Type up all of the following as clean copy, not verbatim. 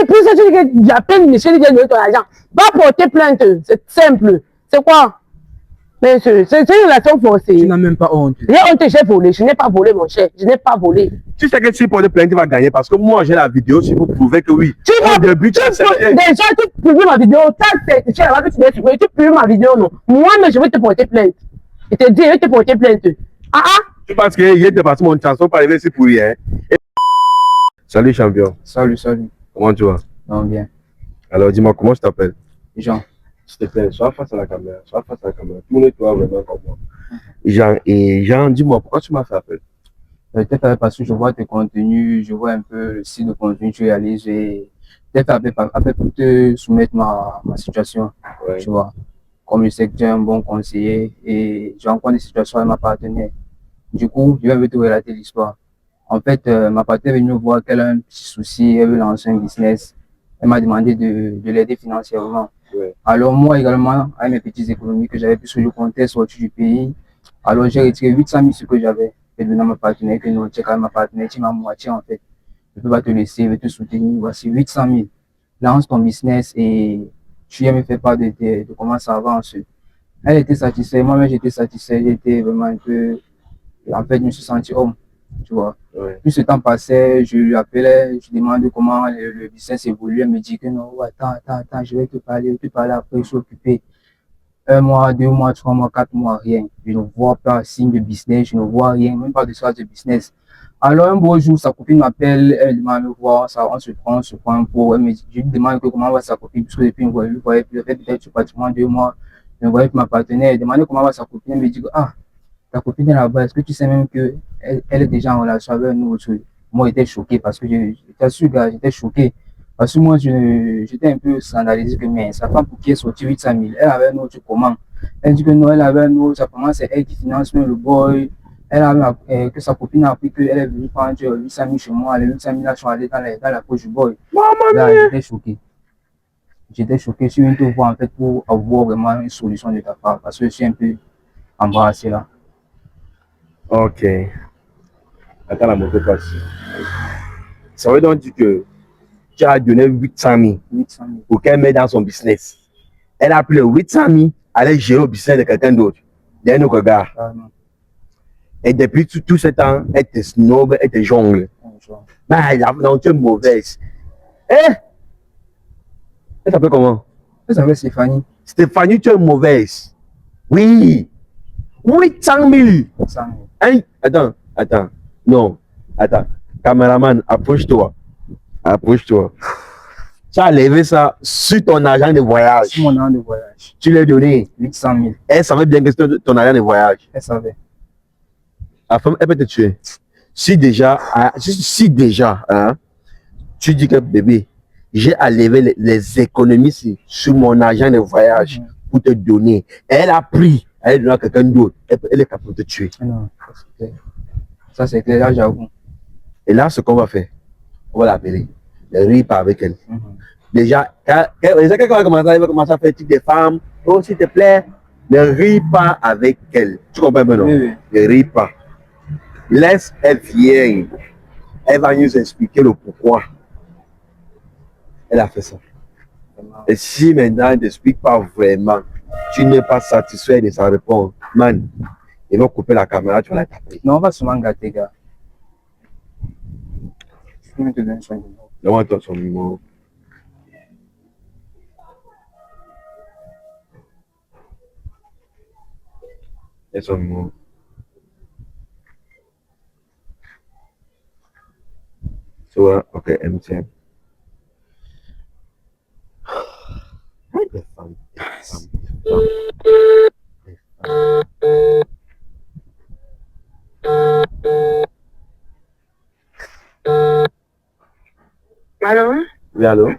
puis ça, tu dis que j'appelle monsieur, il vient donner ton argent. Va porter plainte, c'est simple. C'est quoi? Mais c'est une relation forcée. Tu n'as même pas honte. J'ai honte, j'ai volé. Je n'ai pas volé, mon cher. Je n'ai pas volé. Tu sais que si tu portes plainte, tu vas gagner parce que moi, j'ai la vidéo si vous prouvez que oui. Au début, déjà, tu publies ma vidéo. Tu sais là-bas que tu dois tu publies ma vidéo, non. Moi, mais je vais te porter plainte. Je te dis, je vais te porter plainte. Ah ah. Tu penses que hier, tu passé mon chanson pour arriver ici pour rien. Salut, champion. Salut, salut. Comment tu vas? Non, bien. Alors, dis-moi, comment je t'appelle? Jean. S'il te plaît, sois face à la caméra. Sois face à la caméra. Tout le monde toi vraiment comme moi. Jean, dis-moi, pourquoi tu m'as fait appel? Peut-être parce que je vois tes contenus, je vois un peu le style de contenu que tu réalises. J'ai peut-être appelé pour te soumettre ma situation. Ouais. Tu vois. Comme je sais que tu es un bon conseiller et j'ai encore des situations avec ma partenaire. Du coup, je vais te relater l'histoire. En fait, ma partenaire est venue me voir qu'elle a un petit souci, elle veut lancer un business. Elle m'a demandé de l'aider financièrement. Ouais. Alors moi également, avec mes petites économies que j'avais, puisque je comptais sortir du pays, alors j'ai retiré 800 000 ce que j'avais et donné à ma partenaire, que non, tu es quand même ma partenaire, tu m'as moitié en fait. Je ne peux pas te laisser, je vais te soutenir, voici 800 000. Lance ton business et tu viens me faire part de comment ça avance. Elle était satisfaite, moi-même j'étais satisfait, j'étais vraiment un peu, en fait je me suis senti homme, tu vois. Ouais. Plus le temps passait, je lui appelais, je demandais comment le business évolue. Elle me dit que non, attends, je vais te parler après, je suis occupé. 1 mois, 2 mois, 3 mois, 4 mois, rien. Je ne vois pas signe de business, je ne vois rien, même pas de sorte de business. Alors un beau jour, sa copine m'appelle, elle demande de me voir, ça, on se prend un pot. Elle me dit, je lui demande comment va sa copine, puisque depuis je ne voyais plus, peut-être pratiquement 2 mois, je ne voyais plus ma partenaire. Elle demandait comment va sa copine, elle me dit, ah, ta copine est là-bas, est-ce que tu sais même qu'elle est déjà en relation avec un autre? Moi, j'étais choqué parce que j'étais sûr, gars, j'étais choqué. Parce que moi, j'étais un peu scandalisé que mais sa femme pour qui est sorti 800 000, elle avait un autre comment? Elle dit que non, elle avait un autre, apparemment c'est elle qui finance même le boy. Elle a que sa copine a appris qu'elle est venue prendre 800 000 chez moi, les 800 000 là sont allés dans la poche du boy. Là, j'étais choqué. J'étais choqué, je viens te voir en fait pour avoir vraiment une solution de ta part parce que je suis un peu embarrassé là. Ok. Attends, la moto passe. Ça veut donc dire que tu as donné 800 000 pour qu'elle mette dans son business. Elle a pris le 800 000, aller gérer le business de quelqu'un d'autre, d'un autre gars. Et depuis tout ce temps, elle te snob, elle te jongle. Non, tu es mauvaise. Eh? Elle s'appelle comment? Elle s'appelle Stéphanie. Stéphanie, tu es mauvaise. Oui. 800 000. 800 000. Hein? Attends. Non. Attends. Caméraman, approche-toi. Approche-toi. Tu as levé ça sur ton argent de voyage. Sur mon argent de voyage. Tu l'as donné 800 000. Elle savait bien que c'était ton argent de voyage. Elle savait. La femme, elle peut te tuer. Si déjà, hein, tu dis que bébé, j'ai à lever les économies sur mon argent de voyage pour te donner. Elle a pris, elle est donné à quelqu'un d'autre. Elle est capable de te tuer. Non, ça c'est clair, là j'avoue. Et là, ce qu'on va faire, on va l'appeler. Ne ris pas avec elle. Déjà, quand elle va commencer à faire type des femmes, oh s'il te plaît, ne ris pas avec elle. Tu comprends maintenant? Oui. Ne ris pas. Laisse elle vienne. Elle va nous expliquer le pourquoi elle a fait ça. Et si maintenant elle ne t'explique pas vraiment, tu n'es pas satisfait de sa réponse, man, ils vont couper la caméra, tu vas la taper. Non, on va seulement gâter, gars. Je vais te donner son numéro. Donne-moi son numéro. Et son numéro. So, ok, MTN. Des femmes. Allô? Oui, allô?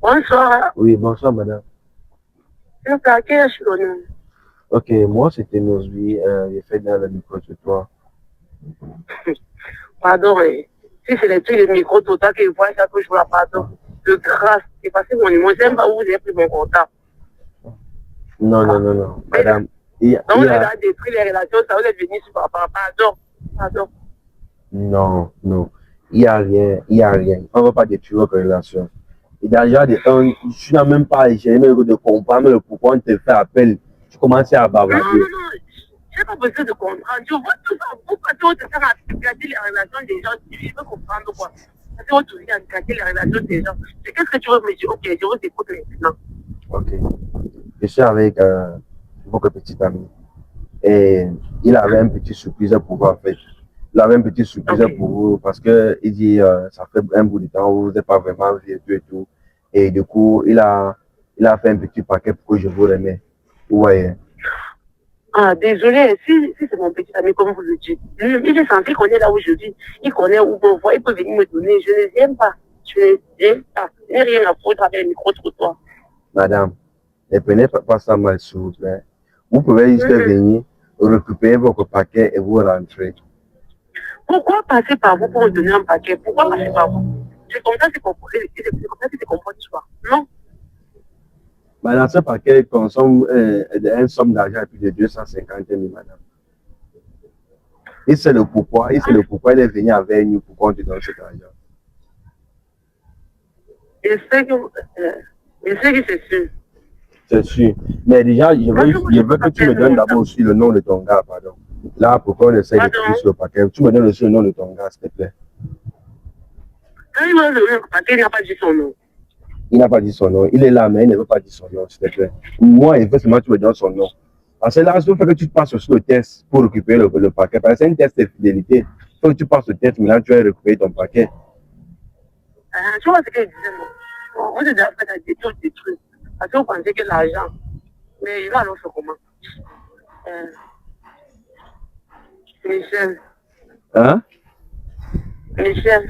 Bonsoir. Oui, bonsoir, madame. Ok, moi, c'était Nosby. J'ai fait dans le micro de toi. Pardon, si c'est les trucs de micro total que je vois chaque jour, pardon. De grâce, c'est passé mon numéro. Je n'aime pas où vous avez pris mon contact. Non, madame. Donc, vous avez détruit les relations, ça vous est venu sur papa. Pardon. Non. Il n'y a rien, il n'y a rien. On ne va pas détruire votre relation. Et déjà, tu n'as même pas essayé de comprendre le pourquoi on te fait appel. Tu commences à bavarder. Non, j'ai pas besoin de comprendre. Je vois tout ça. Pourquoi tu te sers à gâter les relations des gens? Tu veux comprendre quoi? Parce que tu viens gâter les relations des gens. Qu'est-ce que tu veux me dire? Ok, je vous écoute maintenant. Ok. Je suis avec votre petit ami. Et il avait un petit surprise pour vous, en fait. Il avait un petit surprise pour vous parce que il dit ça fait un bout de temps où vous n'êtes pas vraiment vu et tout. Et du coup, il a fait un petit paquet pour que je vous remette. Vous voyez. Ah, désolé, si c'est mon petit ami, comme vous le dites. Il est censé connaître là où je vis. Il connaît où on voit, il peut venir me donner. Je ne viens pas. Je ne viens pas. Je n'ai rien à foutre avec le micro-trottoir. Madame, ne prenez pas ça mal s'il vous plaît. Vous pouvez juste venir, récupérer votre paquet et vous rentrer. Pourquoi passer par vous pour me donner un paquet? Pourquoi passer par vous? C'est comme ça que c'est comporte toi. Non? Madame, ce paquet consomme une somme d'argent à plus de 250 000, madame. Et c'est le pourquoi. Il est venu avec nous pour qu'on te donne cet argent. Je sais que c'est sûr. C'est sûr. Mais déjà, je veux que tu me donnes d'abord aussi le nom de ton gars, pardon. Là, pourquoi on essaie de trouver sur le paquet? Tu me donnes aussi le nom de ton gars, s'il te plaît. Quand il m'a donné le paquet, il n'a pas dit son nom. Il n'a pas dit son nom. Il est là, mais il ne veut pas dire son nom, s'il te plaît. Moi, il veut seulement que tu me donnes son nom. Parce que là, il faut que tu passes sur le test pour récupérer le paquet. Parce que c'est un test de fidélité. Il faut que tu passes le test, mais là, tu vas récupérer ton paquet. Tu vois ce qu'il disait, non? On s'est déjà fait des trucs. Parce qu'on pensait que l'argent. Mais il va alors faire comment? Michel. Hein? Michel.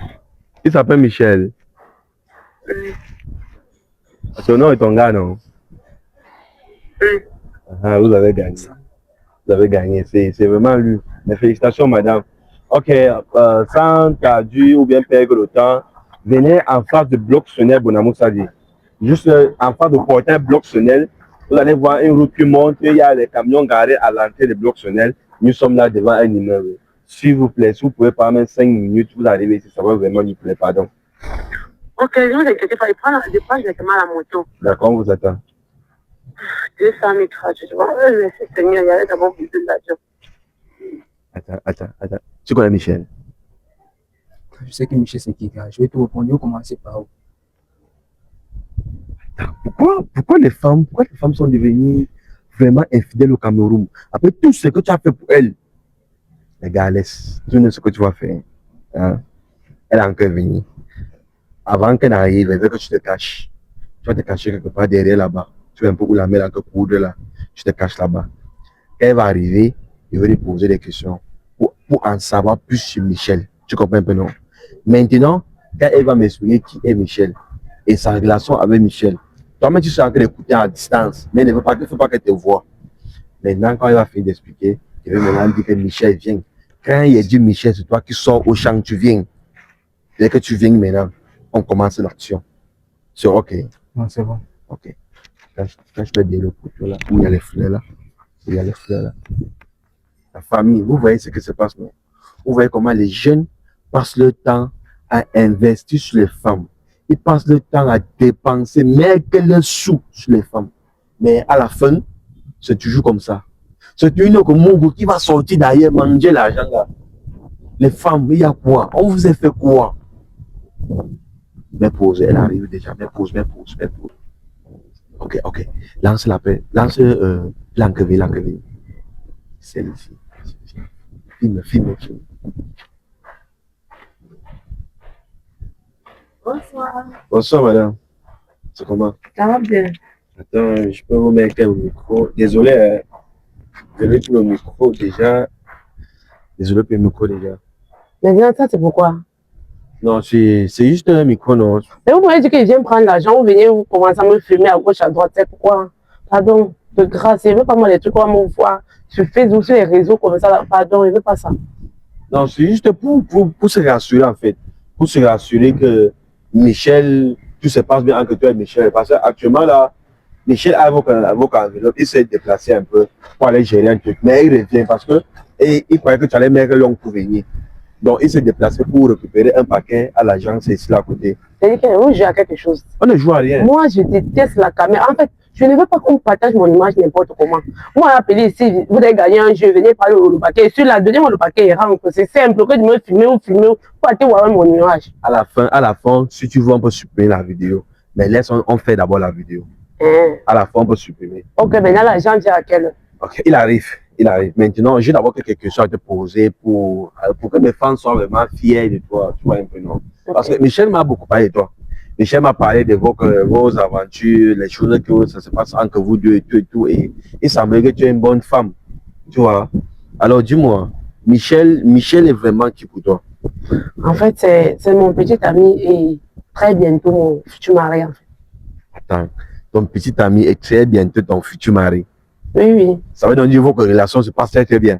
Il s'appelle Michel. Oui. Son nom est ton gars, non? Oui. Ah, vous avez gagné. Vous avez gagné. C'est vraiment lui. Mais félicitations, madame. Ok, sans traduire ou bien perdre le temps, venez en face du bloc Sonel Bonamou Sadi. Juste en face de portail bloc Sonel, vous allez voir une route qui monte. Il y a les camions garés à l'entrée du bloc Sonel. Nous sommes là devant un immeuble. S'il vous plaît, si vous pouvez pas mettre 5 minutes, vous arrivez ici, ça va vraiment nous plaire, pardon. Ok, ne vous inquiétez pas, je prends directement la moto. D'accord, on vous attend. 200 000 traduits, tu vois. Merci Seigneur, il y avait d'abord besoin d'argent. Attends. Tu connais Michel? Je sais que Michel, c'est qui, gars. Je vais te répondre. On commencer par où? Pourquoi les femmes sont devenues vraiment infidèles au Cameroun? Après tout ce que tu as fait pour elles, les gars, laisse. Tu sais ce que tu vas faire. Hein? Elle a encore venu. Avant qu'elle arrive, elle veut que tu te caches. Tu vas te cacher quelque part derrière là-bas. Tu vois un peu où la mère a encore coudre là. Tu te caches là-bas. Elle va arriver, il va lui poser des questions pour en savoir plus sur Michel. Tu comprends un peu, non? Maintenant, quand elle va m'expliquer qui est Michel et sa relation avec Michel, toi-même, tu seras en train d'écouter à distance, mais il ne faut pas qu'elle te voie. Maintenant, quand il va finir d'expliquer, il va maintenant dire que Michel vient. Quand il dit Michel, c'est toi qui sors au champ, tu viens. Dès que tu viens maintenant, on commence l'action. C'est OK. Non, c'est bon. OK. Quand je te dis le couteau là, où il y a les fleurs là, la famille, vous voyez ce qui se passe, non? Vous voyez comment les jeunes passent le temps à investir sur les femmes. Ils passent le temps à dépenser, mettre le sous sur les femmes. Mais à la fin, c'est toujours comme ça. C'est une que Mogo qui va sortir d'ailleurs manger l'argent là. Les femmes, il y a quoi? On vous a fait quoi? Mais pause, elle arrive déjà. Mais pause. Ok. Lance l'appel. Lance l'enquête. C'est ici. Filme. Bonsoir, madame. C'est comment? Ça va bien. Attends, je peux vous mettre un micro. Désolé pour le micro déjà. Mais bien, ça, c'est pourquoi? Non, c'est juste un micro, non. Mais vous m'avez dit que je viens prendre l'argent, vous venez, vous commencez à me filmer à gauche, à droite, c'est pourquoi? Pardon, de grâce, je ne veux pas moi les trucs qu'on me voit sur Facebook, sur les réseaux comme ça, pardon, je ne veux pas ça. Non, c'est juste pour se rassurer, en fait. Pour se rassurer que Michel, tout se passe bien entre toi et Michel. Parce qu'actuellement, là, Michel a votre enveloppe, il s'est déplacé un peu pour aller gérer un truc. Mais il revient parce que il croyait que tu allais mettre long pour venir. Donc, il s'est déplacé pour récupérer un paquet à l'agence ici là à côté. C'est-à-dire qu'on joue à quelque chose. On ne joue à rien. Moi, je déteste la caméra. En fait, je ne veux pas qu'on partage mon image n'importe comment. Moi, appelé ici, vous avez gagné un jeu, venez parler au paquet. Sur la donnez-moi le paquet, c'est simple, que de me filmer ou partir voir mon image. À la fin, si tu veux, on peut supprimer la vidéo. Mais laisse, on fait d'abord la vidéo. À la fin, on peut supprimer. Ok, maintenant, l'agent dit à quelle heure? Ok, il arrive. Maintenant, j'ai d'abord quelque chose à te poser pour que mes fans soient vraiment fiers de toi. Tu vois un peu, non? Okay. Parce que Michel m'a beaucoup parlé de toi. Michel m'a parlé de vos aventures, les choses que ça se passe entre vous deux et tout. Et il semble que tu es une bonne femme. Tu vois? Alors, dis-moi, Michel est vraiment qui pour toi? En fait, c'est mon petit ami et très bientôt mon futur mari. En fait. Attends, ton petit ami est très bientôt ton futur mari? Oui, oui. Ça veut donc dire que vos relations se passent très bien?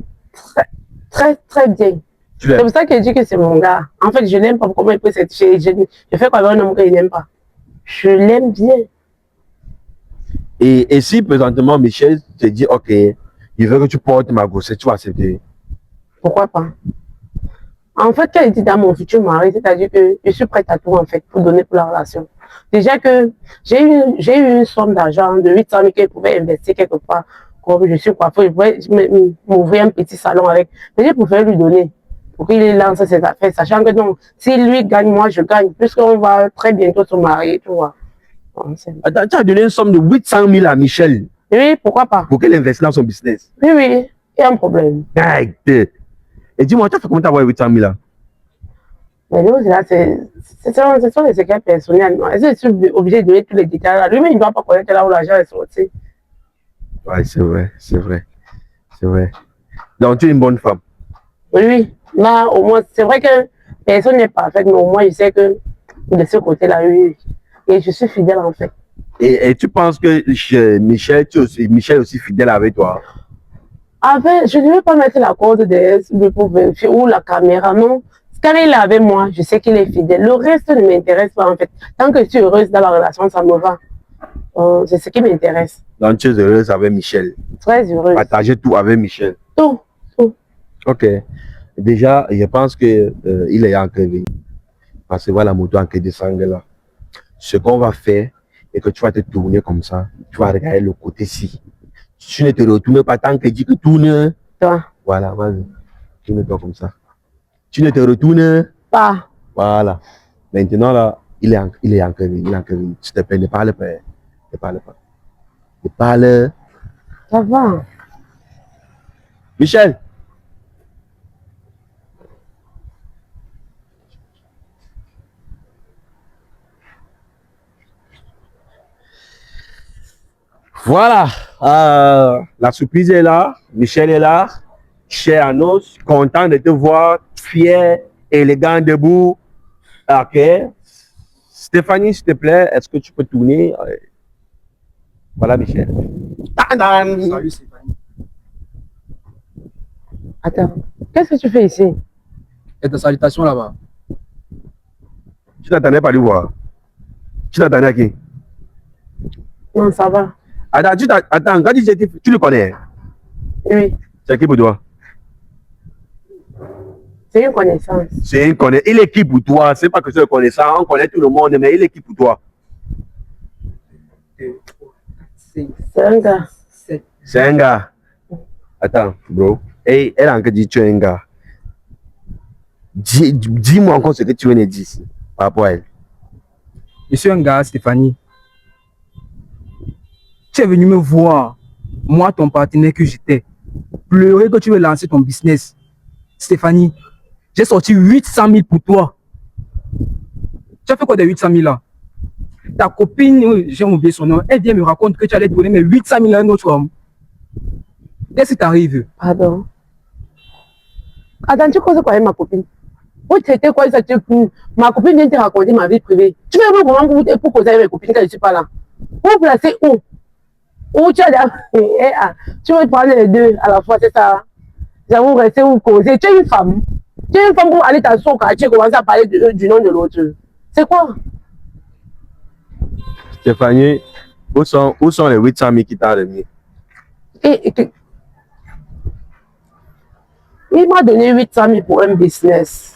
Très bien. C'est pour ça que je dis que c'est mon gars. En fait, je l'aime pas comment il peut s'être chez. Je fais quoi avec un homme qu'il n'aime pas. Je l'aime bien. Et si présentement Michel te dit, ok, il veut que tu portes ma grossesse, tu vas accepter? Pourquoi pas? En fait, quand il dit dans mon futur mari, c'est-à-dire que je suis prête à tout en fait pour donner pour la relation. Déjà que j'ai eu une somme d'argent de 800 000 qu'il pouvait investir quelque part. Comme je suis coiffeur, je pouvais m'ouvrir un petit salon avec. Mais je pouvais lui donner pour qu'il lance ses affaires, sachant que non, si lui gagne, moi je gagne, puisqu'on va très bientôt se marier, tu vois. Attends, tu as donné une somme de 800 000 à Michel? Oui, pourquoi pas? Pour qu'elle investisse dans son business? Oui, oui, il y a un problème. Et dis-moi, tu as fait comment t'avoir 800 000 là? Mais non, là, ce sont des secrets personnels. Je suis obligé de donner tous les détails. Lui-même, il ne doit pas connaître là où l'argent est sorti. Ouais, c'est vrai. Donc, tu es une bonne femme? Oui. Là, au moins, c'est vrai que personne n'est parfait, mais au moins, je sais que de ce côté-là, oui. Et je suis fidèle, en fait. Et tu penses que Michel est aussi fidèle avec toi? Je ne veux pas mettre la cause ou la caméra, non. Quand il est avec moi, je sais qu'il est fidèle. Le reste ne m'intéresse pas, en fait. Tant que je suis heureuse dans la relation, ça me va. C'est ce qui m'intéresse. Donc, tu es heureuse avec Michel? Très heureuse. Partager tout avec Michel? Tout. Ok. Déjà, je pense que il est encore venu. Parce que voilà la moto en que descend là. Ce qu'on va faire, est que tu vas te tourner comme ça. Tu vas regarder le côté-ci. Tu ne te retournes pas tant que tu dis que tourne. Toi. Voilà, vas-y. Tourne-toi comme ça. Tu ne te retournes pas. Voilà. Maintenant, là, il est encore venu. S'il te plaît, ne parle pas. Ne parle. Ça va. Michel. Voilà. La surprise est là. Michel est là. Cher Anos, content de te voir, fier, élégant, debout. Ok. Stéphanie, s'il te plaît, est-ce que tu peux tourner? Voilà, Michel. Salut, Stéphanie. Attends, qu'est-ce que tu fais ici? Et ta salutation là-bas. Tu t'attendais pas à lui voir? Tu t'attendais à qui? Non, ça va. Attends, quand tu le connais? Oui. C'est qui pour toi? C'est une connaissance. C'est une connaissance. Il est qui pour toi? C'est pas que c'est une connaissance, on connaît tout le monde, mais il est qui pour toi? C'est un gars. C'est un gars. Attends, bro. Hey, elle a encore dit tu es un gars. Dis-moi encore ce que tu viens de dire ici, par rapport à elle. Je suis un gars, Stéphanie. Tu es venu me voir, moi, ton partenaire que j'étais, pleurer que tu veux lancer ton business. Stéphanie, j'ai sorti 800 000 pour toi. Tu as fait quoi de 800 000 là? Ta copine, j'ai oublié son nom, elle vient me raconter que tu allais te donner mes 800 000 à un autre homme. Qu'est-ce qui t'arrive? Pardon. Attends, tu causes quoi avec ma copine? Où tu étais quoi? Ma copine vient te raconter ma vie privée. Tu veux voir comment pour causer avec mes copines quand je ne suis pas là? Vous placez où? Où tu as tu veux prendre les deux à la fois, c'est ça? J'avoue, rester ou causer. Tu es une femme. Tu es une femme pour aller t'asseoir au quartier, commencer à parler du nom de l'autre. C'est quoi? Stéphanie, où sont les 800 000 qui t'ont remis? Il m'a donné 800 000 pour un business.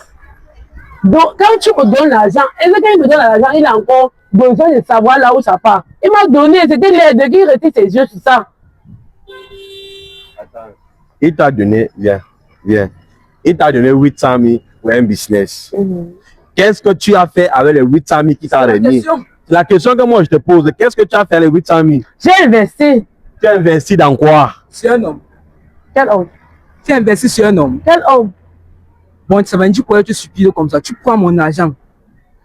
Donc, quand tu me donnes l'argent, et quand il me donne l'argent, il a encore besoin de savoir là où ça part. Il m'a donné, c'était l'aide qui retire ses yeux sur ça. Attends. Il t'a donné, viens. Il t'a donné 800 000 pour un business. Qu'est-ce que tu as fait avec les 800 000 qui t'a remis? La question que moi je te pose, qu'est-ce que tu as fait avec les 800 000? J'ai investi. Tu as investi dans quoi? C'est un homme. Quel homme? Tu investis sur un homme. Quel homme? Bon, ça va me dire pourquoi tu es stupide comme ça. Tu prends mon argent.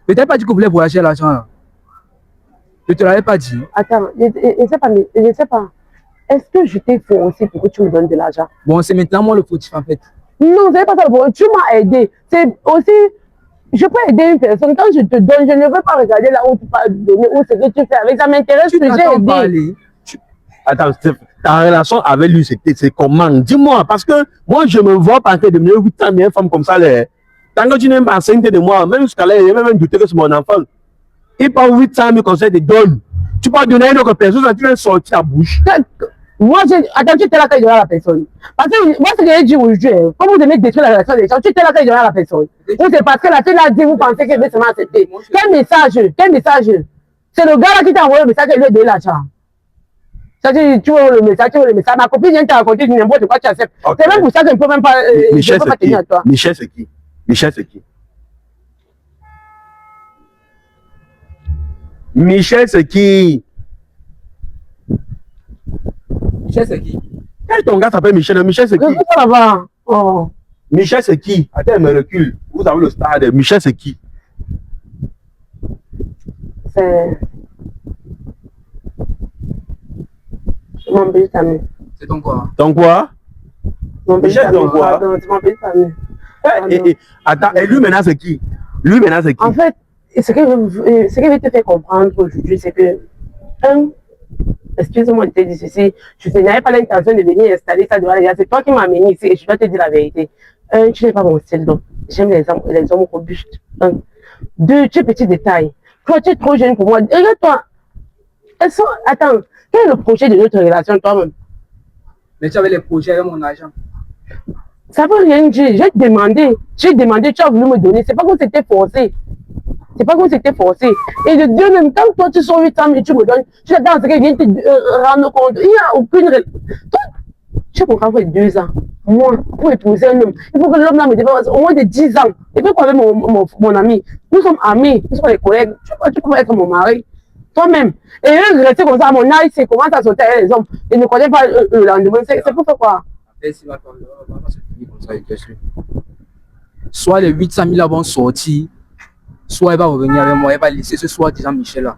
Je t'avais pas dit que vous voulez voyager l'argent là. Je te l'avais pas dit. Attends, je ne sais pas. Est-ce que je t'ai forcé pour que tu me donnes de l'argent? Bon, c'est maintenant moi le fautif en fait. Non, ce n'est pas ça le problème. Tu m'as aidé. C'est aussi, je peux aider une personne. Quand je te donne, je ne veux pas regarder là où tu vas donner, où c'est que tu fais avec. Ça m'intéresse que j'ai aidé. Attends, ta relation avec lui, c'est comment? Dis-moi, parce que moi, je me vois pas en train de me 800 000 femmes comme ça. Là. Tant que tu n'es pas enceinte de moi, même jusqu'à là, il m'a même douté que c'est mon enfant. Il parle 800 000 conseils de donne. Tu peux donner à une autre personne, tu vas sortir ta bouche. Moi, attends, tu étais là quand il donnait à la personne. Parce que moi, ce que j'ai dit aujourd'hui, comme vous aimez détruire la relation des gens, tu étais là quand il donnait à la personne. Ou c'est parce que la fille l'a dit, vous pensez qu'elle veut seulement accepter. Quel message? Quel message? C'est le gars là qui t'a envoyé le message qu'il lui a donné l'argent. Ça dit, tu veux le message, tu veux le message. Ma copine vient te raconter n'importe quoi, tu acceptes. Okay. C'est même pour ça que je ne peux même pas, Michel, pas tenir à toi. Michel, c'est qui? Michel, c'est qui? Michel, c'est qui? Michel, c'est qui? Quel ton gars s'appelle Michel? Michel, c'est qui? Oh. Michel, c'est qui? Attends, elle me recule. Vous avez le stade. Michel, c'est qui? C'est mon petit ami. C'est ton quoi? Ton quoi? Mon petit Michel, ami. ton quoi? C'est mon petit ami. Attends, et lui maintenant, c'est qui? Lui maintenant, c'est qui? En fait, ce que je vais te faire comprendre aujourd'hui, c'est que, excuse-moi de te dire ceci, je n'avais pas l'intention de venir installer ça devant les gars. C'est toi qui m'as amené ici et je dois te dire la vérité. Tu n'es pas mon style, donc j'aime les hommes robustes. Deux, tu es petit détail. Toi, tu es trop jeune pour moi. Regarde-toi. Attends, quel est le projet de notre relation toi-même? Mais tu avais les projets avec mon argent. Ça ne veut rien dire. J'ai demandé, tu as voulu me donner. C'est pas comme c'était forcé. C'est pas comme c'était forcé. Et de Dieu même, quand toi tu sors 800 000, tu me donnes, tu attends ce que vient te rendre compte. Il n'y a aucune. Toi, tu as pour 2 ans. Moi, pour épouser un homme, il faut que l'homme là me dépasse au moins de 10 ans. Et puis, avec mon ami, nous sommes amis, nous sommes des collègues. Tu peux être mon mari. Toi-même. Et eux, rester comme ça à mon âge, c'est comment ça sauter avec les hommes. Ils ne connaissent pas le lendemain. C'est pour faire quoi? Soit les 800 000 vont sortir, soit elle va revenir avec moi, elle va laisser ce soir disant Michel là.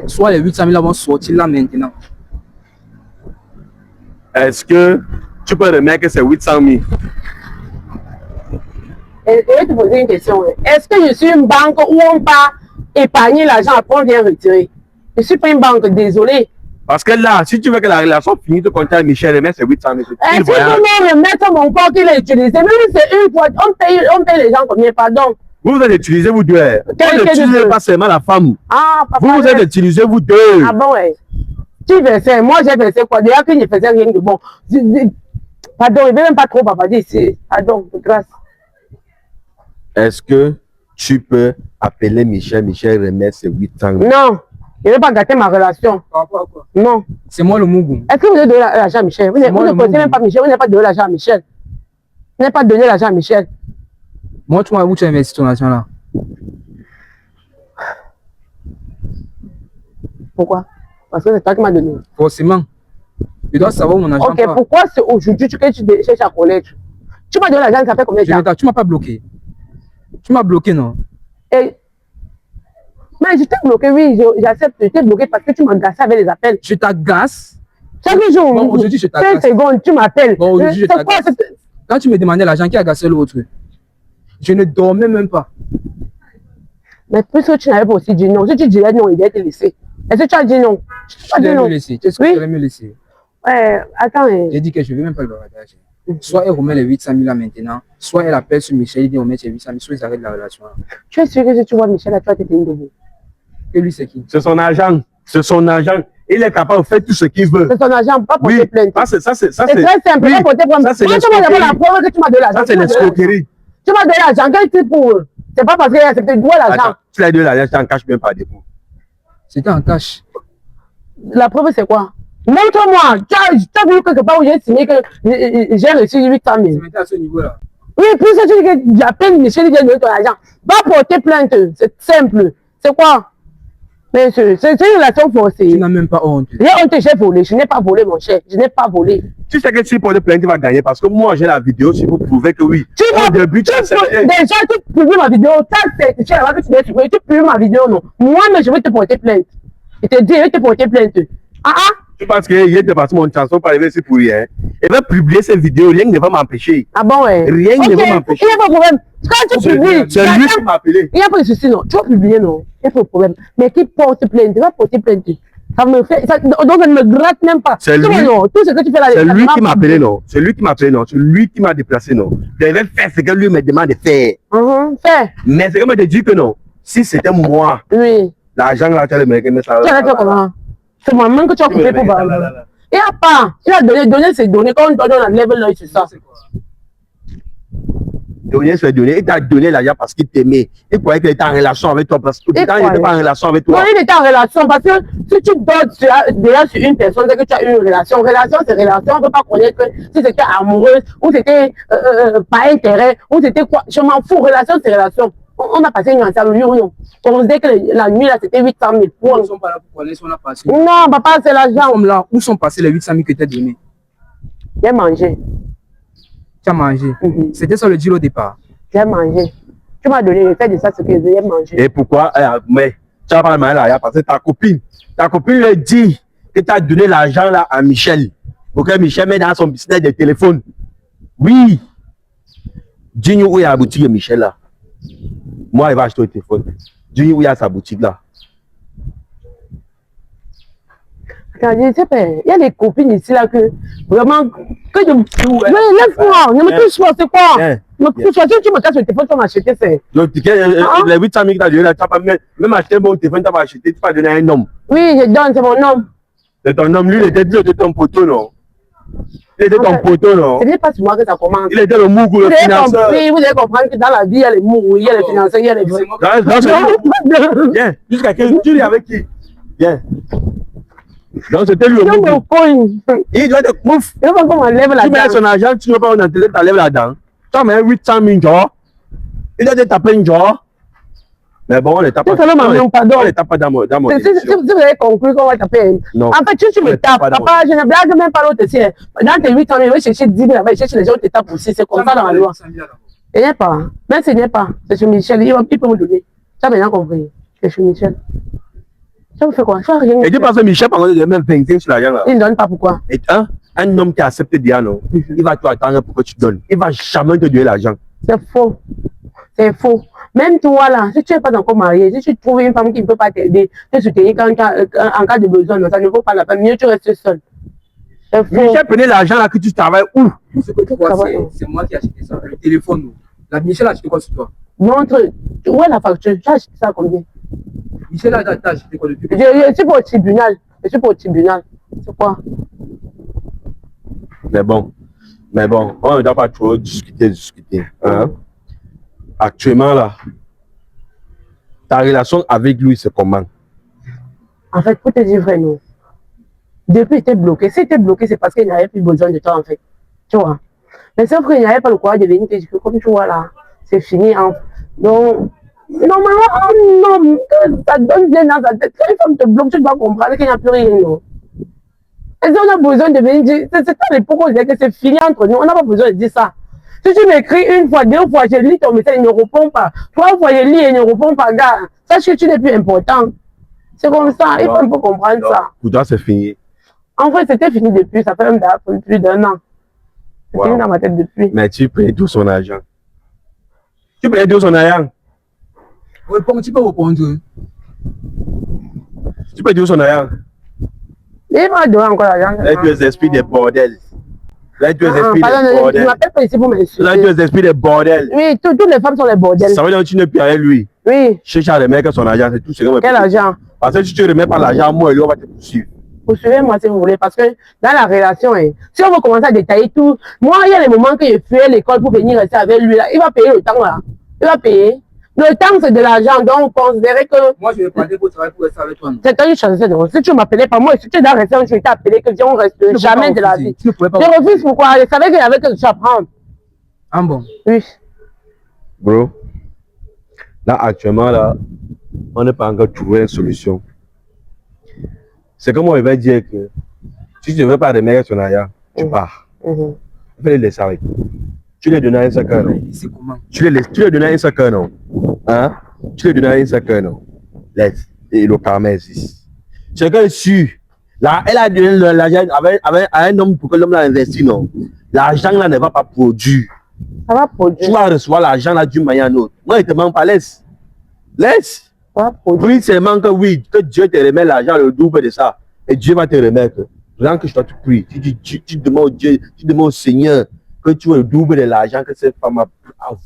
Soit les 800 000 vont sortir là maintenant. Est-ce que tu peux remettre que c'est 800 000? Et je vais te poser une question. Est-ce que je suis une banque où on va épargner l'argent après on vient retirer? Je ne suis pas une banque, désolé. Parce que là, si tu veux que la relation finisse, tu comptes à Michel et c'est 800 000. Est-ce que tu peux remettre mon corps qu'il a utilisé? Même si c'est une fois, on paye les gens combien, pardon? Vous êtes utilisé, vous deux. Vous n'utilisez pas seulement la femme. Ah, papa. Vous êtes utilisé, vous deux. Ah bon, ouais. Tu versais, moi j'ai versé quoi? D'ailleurs, que je ne faisais rien de bon. Pardon, il ne veut même pas trop, papa, dire ici. Pardon, de grâce. Est-ce que tu peux appeler Michel remet ses 800 000? Non, je ne vais pas gâter ma relation. Quoi? Non. C'est moi le Mougou. Est-ce que vous avez donné l'argent à Michel? Vous ne connaissez même pas Michel, vous n'avez pas donné l'argent à Michel. Vous n'avez pas donné l'argent à Michel. Moi, tu m'as où tu as investi ton argent là? Pourquoi? Parce que c'est toi qui m'as donné. Forcément. Je dois savoir mon argent. Ok, pourquoi c'est aujourd'hui que tu cherches à connaître? Tu m'as donné l'argent, ça fait combien de temps? Tu m'as pas bloqué. Tu m'as bloqué, non? Mais je t'ai bloqué, oui, j'accepte. Je t'ai bloqué parce que tu m'agaces avec les appels. Je t'agace? Chaque jour, bon, aujourd'hui, je t'agace. 5 secondes, tu m'appelles. Bon, aujourd'hui, je t'agace. Quand tu me demandais l'argent, qui a agacé l'autre? Je ne dormais même pas. Mais puisque tu n'avais pas aussi dit non, si tu dirais non, il va te laisser. Est-ce que tu as dit non? Tu devrais me laisser. Tu devrais me laisser. Ouais, attends. J'ai dit que je ne veux même pas le baradage. Soit elle remet les 800 000 là maintenant, soit elle appelle sur Michel, il dit remet les 800 000, soit ils arrêtent la relation là. Tu es sûr que si tu vois Michel là, tu vas te tenir debout? Et lui, c'est qui? C'est son argent. C'est son argent. Il est capable de faire tout ce qu'il veut. C'est son argent, pas porter Oui, plainte. ça c'est C'est très simple, oui, pas porter plainte. ça c'est Moi, tu m'as donné la l'escroquerie. preuve que tu m'as donné l'argent. Ça c'est l'escroquerie. Tu m'as donné l'argent, quel type pour eux? C'est pas parce qu'il a accepté de doigt l'argent. Attends, tu l'as donné l'argent, tu en caches même pas des coups. C'était en cash. La preuve, c'est quoi? Montre-moi. Tu as vu quelque part où j'ai signé que j'ai reçu 800 000. Tu mettais à ce niveau-là. Oui, puis ça, tu dis que j'appelle Michel, il vient de donner ton argent. Va porter plainte. C'est simple. C'est quoi? Mais c'est une relation forcée. Tu n'as même pas honte. J'ai honte, j'ai volé. Je n'ai pas volé, mon cher. Je n'ai pas volé. Tu sais que si pour le plainte, tu vas gagner parce que moi j'ai la vidéo, si vous prouvez que oui. Tu Au début, tu as accepté. déjà, tu publies ma vidéo. Tu sais là-bas que tu dois supprimer. Tu publies ma vidéo, non. Moi, mais je vais te porter plainte. Je te dis, je vais te porter plainte. Ah ah. Tu penses qu'il est passé mon chanson pour arriver ici pour rien. Il va publier cette vidéo, rien ne va m'empêcher. Ah bon, ouais. Rien ne va m'empêcher. Il n'y a pas de problème. Quand tu publies, C'est lui qui m'a appelé. il n'y a pas de souci, non. Tu vas publier, non. Il n'y a pas de problème. Mais qui porte plainte, tu vas porter plainte. Ça me fait. Ça, donc, ça ne me gratte même pas. C'est lui. Non, tout ce que tu fais là, C'est lui qui m'a appelé, non. C'est lui qui m'a appelé, non. C'est lui qui m'a déplacé, non. Je devais faire ce que lui me demande de faire. Fais. Mais c'est comme je te dis que non. Si c'était moi, Oui. l'argent là, tu allais me reconnaître ça. Tu as fait comment? C'est moi-même que tu as coupé pour parler. Il n'y a pas. Il a donné ses données. Quand on donne la level là, c'est ça. Donner, c'est donner. Il t'a donné l'argent parce qu'il t'aimait. Il croyait qu'il était en relation avec toi. Parce que pourtant, il n'était pas en relation avec toi. Non, il était en relation parce que si tu donnes déjà sur une personne, c'est que tu as eu une relation. Relation, c'est relation. On ne peut pas connaître que si c'était amoureuse ou c'était pas intérêt ou c'était quoi. Je m'en fous. Relation, c'est relation. On a passé une nuit ensemble, non. On se dit que la nuit là, c'était 800 000 Ils ne sont pas là pour connaître ce qu'on a passé. Non, papa, c'est l'argent. Là, où sont passés les 800 000 que tu as donnés? J'ai mangé. Tu as mangé. C'était ça le deal au départ. J'ai mangé. Tu m'as donné le fait de ça, ce que j'ai mangé. Et pourquoi? Mais tu vas pas mal là, parce que ta copine lui a dit que tu as donné l'argent là à Michel. Pour que Michel mette dans son business de téléphone. Oui. Dis-nous où il y a la boutique de Michel là. Moi, il va acheter le téléphone. Dis-nous où il y a sa boutique là. Il y a des copines ici là que vraiment. Que je. Oui, laisse-moi. Ne me touche pas, c'est quoi? Ne me touche pas. Si tu me casses le téléphone, tu m'as acheté, c'est. Donc, les 800 000 que tu as donné là, tu n'as pas même acheté un bon téléphone, tu n'as pas acheté, tu vas donner à un homme. Oui, je donne, c'est mon homme. C'est ton homme, lui, il était ton poteau, non? Il était ton poteau, non? Ce n'est pas sur moi que ça commence. Il était le mougou, le financeur. Vous devez comprendre que dans la vie, il y a les mougous, il y a les financeurs, il y a les vrais. Viens, jusqu'à quel tu es avec qui? Viens. Donc c'était lui le mougou. Il doit être ouf. Il ne faut pas qu'on enlève la tu mets son argent, tu ne veux pas en entendre, tu enlèves là-dedans. Tu as mis 800 000 $. Il doit te taper une $. Mais bon, on ne tape pas. On ne tape pas dans mon émission. Si vous avez conclu qu'on va taper. Non. En fait, tu me tapes. Papa, je ne blague même pas l'autre ici. Dans tes 8 ans, il va chercher 10 000 là-bas, il cherche les gens qui te tapent aussi. C'est comme ça dans la loi. Il n'y a pas. Même s'il n'y a pas. C'est sur Michel. Il peut me donner. Tu as bien compris. C'est sur Michel. Ça vous fait quoi? Ça rien. Et tu penses que Michel, par contre, il a même 25 sur l'argent là. Il ne donne pas pourquoi? Et un homme qui accepte Dia, non, il va te attendre pour que tu donnes. Il ne va jamais te donner l'argent. C'est faux. C'est faux. Même toi là, si tu n'es pas encore marié, si tu trouves une femme qui ne peut pas t'aider, te soutenir en cas de besoin, non, ça ne vaut pas la peine. Mieux tu restes seul. C'est faux. Michel prenait l'argent là que tu travailles où? Ce que tu vois, c'est moi qui ai acheté ça. Le téléphone, la Michel a acheté quoi sur toi? Montre. Où est la facture? Tu as acheté ça combien? Michel a acheté quoi depuis? Je suis pour le tribunal. Je suis pour le tribunal. C'est quoi? Mais bon, on ne doit pas trop discuter. Hein? Actuellement là, ta relation avec lui, c'est comment? En fait, pour te dire vrai, non. Depuis, il était bloqué. Si il était bloqué, c'est parce qu'il n'avait plus besoin de toi, en fait. Tu vois. Mais sauf qu'il n'avait pas le courage de venir te dire que, comme tu vois là, c'est fini. Hein. Donc, normalement, un homme, ça donne bien dans sa tête. Quand une femme te bloque, tu dois comprendre qu'il n'y a plus rien, non. Et si on a besoin de venir dire, c'est à l'époque où on disait que c'est fini entre nous, on n'a pas besoin de dire ça. Si tu m'écris une fois, 2 fois, je lis ton message, il ne répond pas. 3 fois, je lis et il ne répond pas, gars. Sache que tu n'es plus important. C'est comme ça, il faut comprendre ça. Pour toi, c'est fini. En fait, c'était fini depuis, ça fait même plus d'1 an. C'est fini dans ma tête depuis. Mais tu payes tout son argent. Tu payes tout son argent. Tu peux répondre. Tu payes tout son argent. Il va donner encore l'argent. Là, tu es esprit de bordel. Là, tu es esprit de bordel. Je m'appelle pas ici pour m'insulter. Là, tu es esprit de bordel. Oui, toutes les femmes sont les bordels. Ça veut dire que tu n'es plus avec lui. Oui. Cherche à remettre son argent, c'est tout ce que Quel argent? Parce que si tu ne remets pas l'argent, moi et lui, on va te poursuivre. Poursuivez-moi si vous voulez, parce que dans la relation, hein, si on veut commencer à détailler tout, moi, il y a des moments que je fais l'école pour venir rester avec lui, là, il va payer le temps, là. Il va payer. Le temps, c'est de l'argent, donc considérez que... Moi, je vais parler pour travailler pour rester avec toi. C'est toi qui choisissais de... Si tu ne m'appelais pas, moi, si tu es dans la relation, je vais t'appeler, que on reste jamais de la vie. Je refuse pourquoi? Je savais qu'il y avait quelque chose à prendre. Ah bon? Oui. Bro, là, actuellement, là, on n'a pas encore trouvé une solution. C'est comme on va dire que si tu ne veux pas remettre ton aïe, tu pars. Il faut les laisser avec. Tu les donnes à un sac, non? C'est comment? Tu les donnes à un sac, non? Hein? Tu les donnes à un sac, non? Laisse. Et le karma existe. C'est que si là, elle a donné l'argent à un homme pour que l'homme l'a investi, non? L'argent là ne va pas produire. Ça va produire. Tu vas recevoir l'argent là d'une manière ou d'une autre. Moi, il te manque pas, laisse. Laisse. Ça va produire. Oui, seulement que oui, que Dieu te remet l'argent, le double de ça. Et Dieu va te remettre. Rien que je dois te prier. Tu demandes au Dieu, tu demandes au Seigneur que tu aies le double de l'argent que cette femme a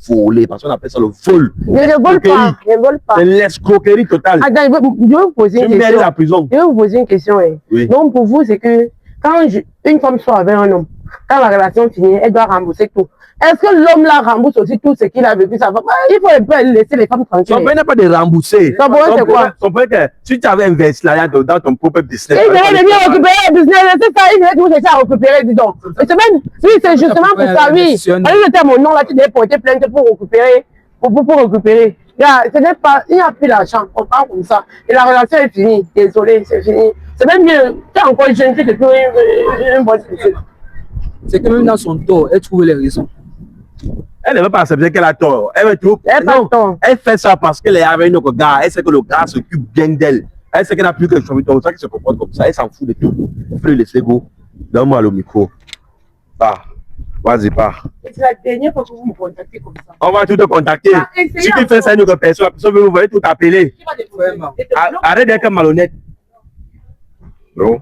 volé. Parce qu'on appelle ça le vol. Je ne vole pas. Je ne vole pas. C'est l'escroquerie totale. Attends, je vais vous poser une Tu mets question. à la prison. Je vais vous poser une question. Hein. Oui. Donc, pour vous, c'est que quand une femme soit avec un homme, quand la relation finit, elle doit rembourser tout. Est-ce que l'homme là rembourse aussi tout ce qu'il a vécu? Ça va. Il faut un peu laisser les femmes tranquilles. Son problème n'est pas de rembourser. Son problème, c'est quoi? Son problème, c'est que si tu avais investi l'argent dans ton propre business. Il devrait venir récupérer le business, c'est ça, il devrait tout chercher à récupérer, dis donc. Et c'est même, oui, c'est justement pour ça, oui. Allez, jeter mon nom là, tu devais porter plainte pour récupérer, pour récupérer. Ce n'est pas, il n'y a plus d'argent, on parle comme ça. Et la relation est finie, désolé, c'est fini. C'est même mieux, tu es encore jeune, tu es toujours une bonne personne. C'est que même dans son tort, elle trouve les raisons. Elle ne veut pas accepter qu'elle a tort. Elle veut tout. Elle n'a pas tort. Elle fait ça parce qu'elle est avec notre gars. Elle sait que le gars s'occupe bien d'elle. Elle sait qu'elle n'a plus que le choix. C'est ça qu'elle se comporte comme ça. Elle s'en fout de tout. Il faut le laisser go. Donne-moi le micro. Pars. Vas-y, pars. C'est la dernière fois que vous me contactez comme ça. On va tout te contacter. Si tu fais ça à une autre personne, la personne vous allez tout appeler. Vraiment. Arrête d'être malhonnête. Bro,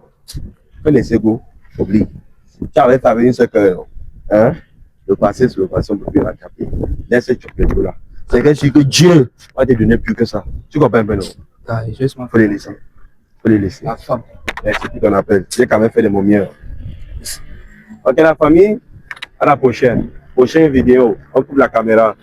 fais laisser go. Oublie. Tu avais fait une seule cœur. Hein? Le passé, c'est le passé, on ne peut plus rattraper. Laisse ce chocolat là. C'est que Dieu va te donner plus que ça. Tu comprends bien, non? Il faut les laisser. Faut les laisser. La femme. Merci pour ton appel. J'ai quand même fait de mon mieux. Ok, la famille, à la prochaine. Prochaine vidéo, on coupe la caméra.